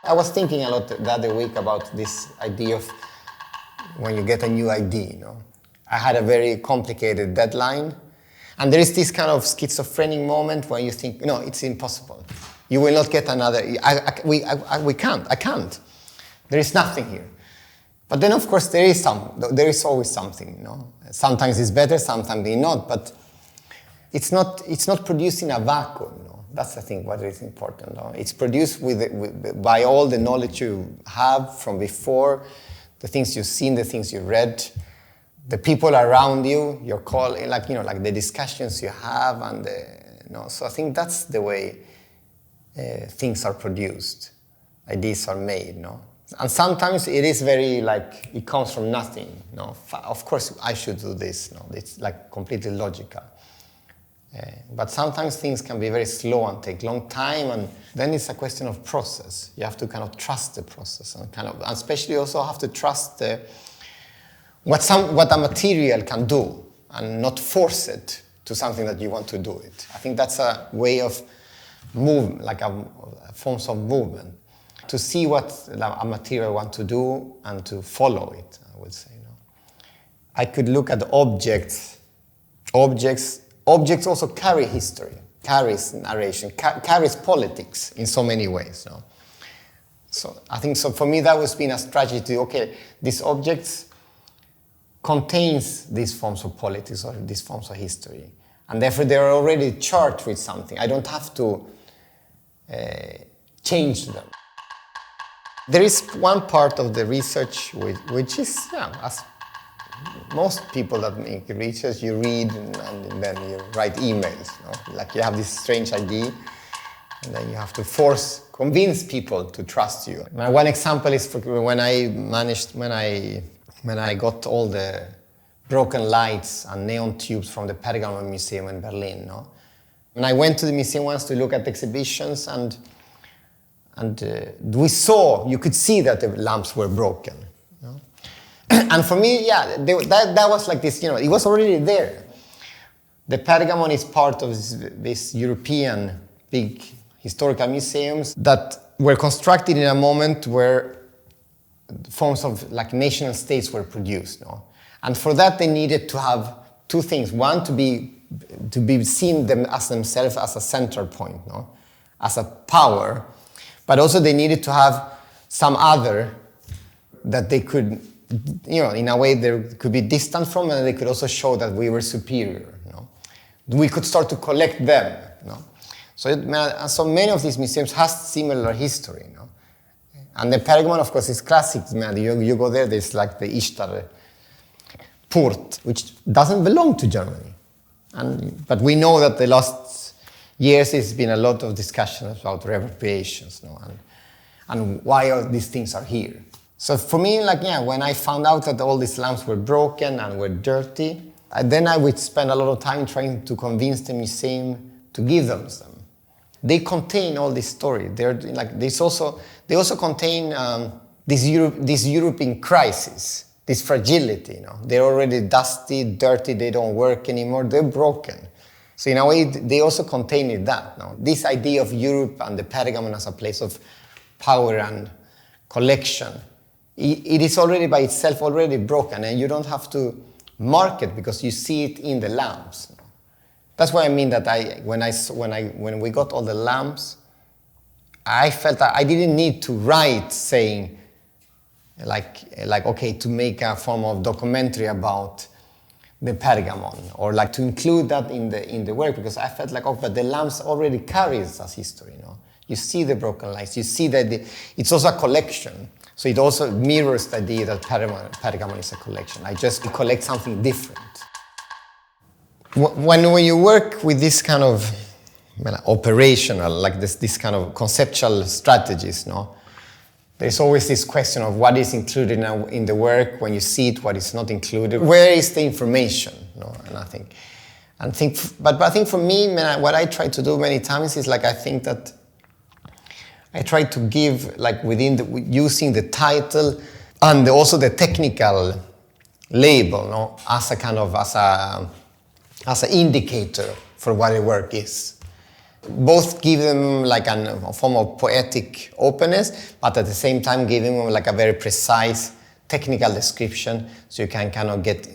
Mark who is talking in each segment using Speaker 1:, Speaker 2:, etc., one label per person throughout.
Speaker 1: I was thinking a lot the other week about this idea of when you get a new idea, you know. I had a very complicated deadline, and there is this kind of schizophrenic moment where you think, no, it's impossible. You will not get another, I can't. There is nothing here. But then, of course, there is always something, you know. Sometimes it's better, sometimes it's not, but it's not produced in a vacuum, you know. That's, I think, what is important. No? It's produced by all the knowledge you have from before, the things you've seen, the things you read, the people around you, your colleagues, like, you know, like the discussions you have, and so I think that's the way things are produced, ideas are made, no. And sometimes it is very like it comes from nothing, no. Of course, I should do this, no. It's like completely logical. But sometimes things can be very slow and take long time, and then it's a question of process. You have to kind of trust the process, and especially also have to trust what a material can do, and not force it to something that you want to do it. I think that's a way of movement, like forms of movement, to see what a material wants to do and to follow it. I would say, I could look at objects. Objects also carry history, carries narration, carries politics in so many ways. No? So I think for me that was been a strategy. Okay, these objects contains these forms of politics or these forms of history, and therefore they are already charged with something. I don't have to change them. There is one part of the research which is, as most people that make research, you read and then you write emails. Like you have this strange idea, and then you have to convince people to trust you. One example is when I got all the broken lights and neon tubes from the Pergamon Museum in Berlin. No? When I went to the museum once to look at exhibitions, and you could see that the lamps were broken. And for me, that was like this, it was already there. The Pergamon is part of this European big historical museums that were constructed in a moment where forms of like national states were produced. No? And for that they needed to have two things. One, to be seen as themselves as a central point, no? As a power. But also they needed to have some other that they could, in a way they could be distant from, and they could also show that we were superior. We could start to collect them. So many of these museums has similar history. And the Pergamon, of course, is classic. You go there, there's like the Ishtar port, which doesn't belong to Germany. But we know that the last years there's been a lot of discussion about repatriations, and why these things are here. So for me, when I found out that all these lamps were broken and were dirty, then I would spend a lot of time trying to convince the museum to give them some. They contain all this story. They also contain this European crisis, this fragility. They're already dusty, dirty. They don't work anymore. They're broken. So in a way, they also contain that. This idea of Europe and the Pergamon as a place of power and collection, it is already by itself already broken, and you don't have to mark it because you see it in the lamps. That's what I mean that when we got all the lamps, I felt that I didn't need to write saying okay, to make a form of documentary about the Pergamon, or to include that in the work, because I felt but the lamps already carries us history. You see the broken lights, you see that it's also a collection. So it also mirrors the idea that Pergamon is a collection. I just collect something different. When you work with this kind of operational, this kind of conceptual strategies, there's always this question of what is included in the work. When you see it, what is not included. Where is the information? And I think for me, what I try to do many times is I think that I try to give using the title and also the technical label, as an indicator for what a work is. Both give them like a form of poetic openness, but at the same time giving them like a very precise technical description, so you can kind of get,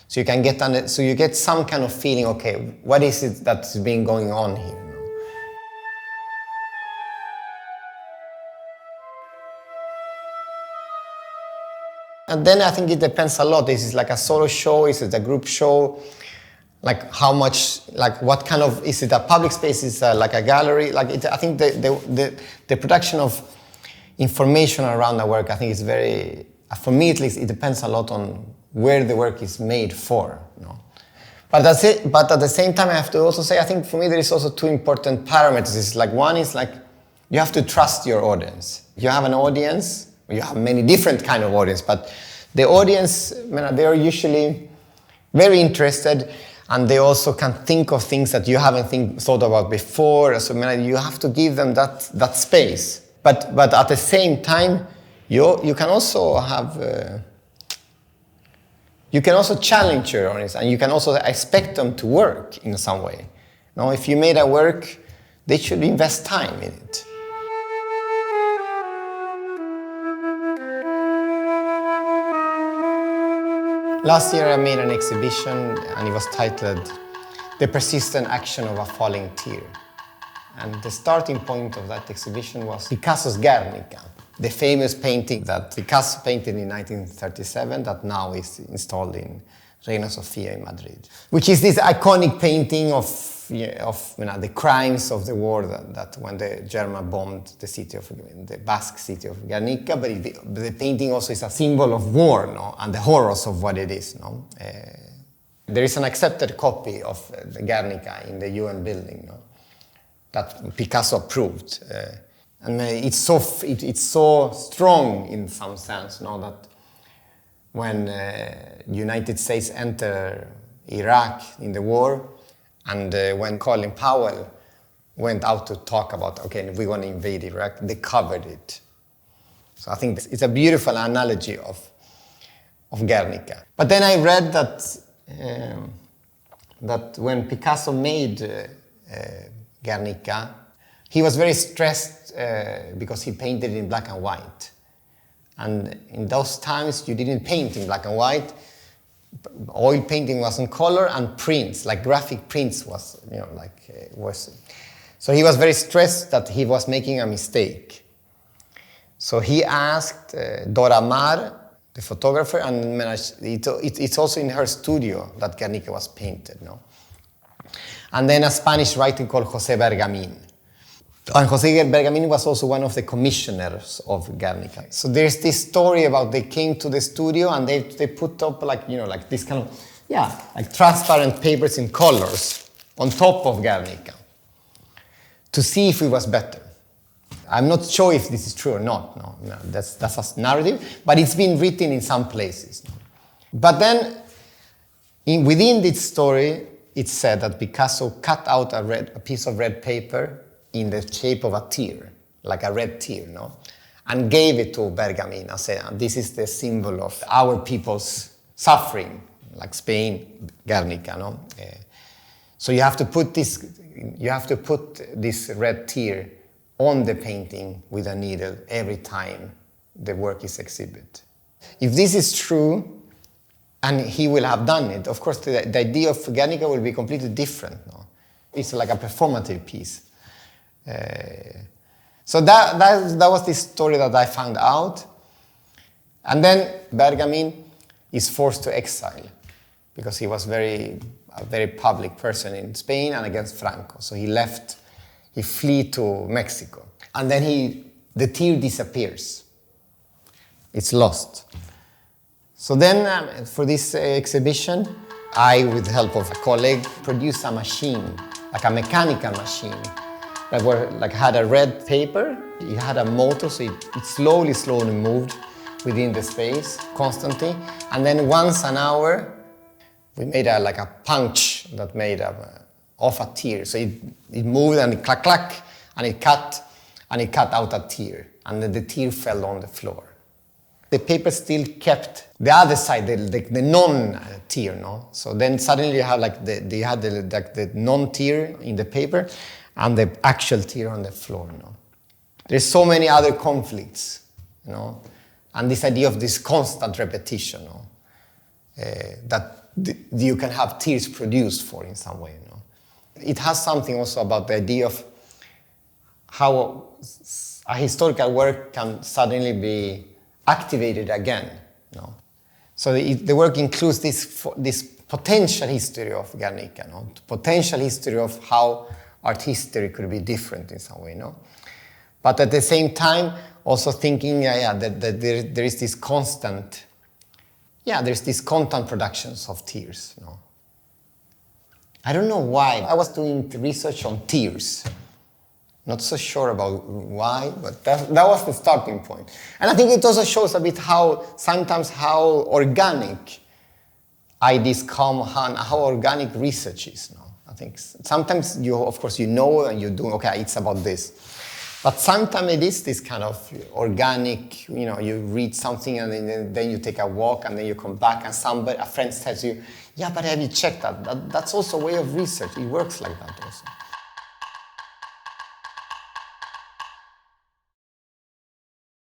Speaker 1: so you get some kind of feeling. Okay, what is it that's been going on here? And then I think it depends a lot. This is like a solo show, is it a group show? Like how much, like what kind of, is it a public space, is it like a gallery? Like I think the production of information around the work, I think is very, for me at least, it depends a lot on where the work is made for. You know? But that's it. But at the same time, I have to also say, I think for me there is also two important parameters. It's like, one is like, you have to trust your audience. You have an audience, you have many different kind of audience, but the audience, they are usually very interested, and they also can think of things that you haven't thought about before. So you have to give them that space. But at the same time, you can also have, you can also challenge your audience, and you can also expect them to work in some way. Now, if you made a work, they should invest time in it. Last year I made an exhibition, and it was titled The Persistent Action of a Falling Tear. And the starting point of that exhibition was Picasso's Guernica, the famous painting that Picasso painted in 1937 that now is installed in Reina Sofia in Madrid, which is this iconic painting of the crimes of the war that when the German bombed the city of the Basque city of Guernica, but the painting also is a symbol of war, no, and the horrors of what it is, no. There is an accepted copy of the Guernica in the UN building, no, that Picasso approved, and it's so strong in some sense, no, that when United States entered Iraq in the war. And when Colin Powell went out to talk about, okay, we're going to invade Iraq, they covered it. So I think it's a beautiful analogy of Guernica. But then I read that when Picasso made Guernica, he was very stressed because he painted in black and white. And in those times, you didn't paint in black and white. Oil painting was in color, and prints, like graphic prints was, so he was very stressed that he was making a mistake. So he asked Dora Maar, the photographer, and it's also in her studio that Guernica was painted, no? And then a Spanish writer called José Bergamín. And José Bergamín was also one of the commissioners of Guernica. So there's this story about they came to the studio and they put up like this kind of, like transparent papers in colors on top of Guernica to see if it was better. I'm not sure if this is true or not. No, that's a narrative, but it's been written in some places. But then within this story, it's said that Picasso cut out a piece of red paper in the shape of a tear, like a red tear, no? And gave it to Bergamín and said, this is the symbol of our people's suffering, like Spain, Guernica, no? So you have to put this red tear on the painting with a needle every time the work is exhibited. If this is true, and he will have done it, of course the idea of Guernica will be completely different, no? It's like a performative piece. So that was the story that I found out. And then Bergamín is forced to exile because he was a very public person in Spain and against Franco. So he fled to Mexico. And then the tear disappears. It's lost. So then for this exhibition, I, with the help of a colleague, produced a machine, like a mechanical machine, that had a red paper. It had a motor, so it slowly moved within the space constantly. And then once an hour, we made a punch that made off a tear. So it moved and it clack, and it cut out a tear. And then the tear fell on the floor. The paper still kept the other side, the non-tear, no? So then suddenly you have the non-tear in the paper, and the actual tear on the floor. There's so many other conflicts, and this idea of this constant repetition, that you can have tears produced for in some way. It has something also about the idea of how a historical work can suddenly be activated again. So the work includes this potential history of Guernica, potential history of how art history could be different in some way. But at the same time, also thinking that there is this constant, there's this constant productions of tears. I don't know why. I was doing research on tears. Not so sure about why, but that was the starting point. And I think it also shows a bit sometimes how organic ideas come, how organic research is. I think sometimes of course and you're doing, okay, it's about this. But sometimes it is this kind of organic, you read something and then you take a walk and then you come back and a friend tells you, yeah, but have you checked that? That's also a way of research. It works like that also.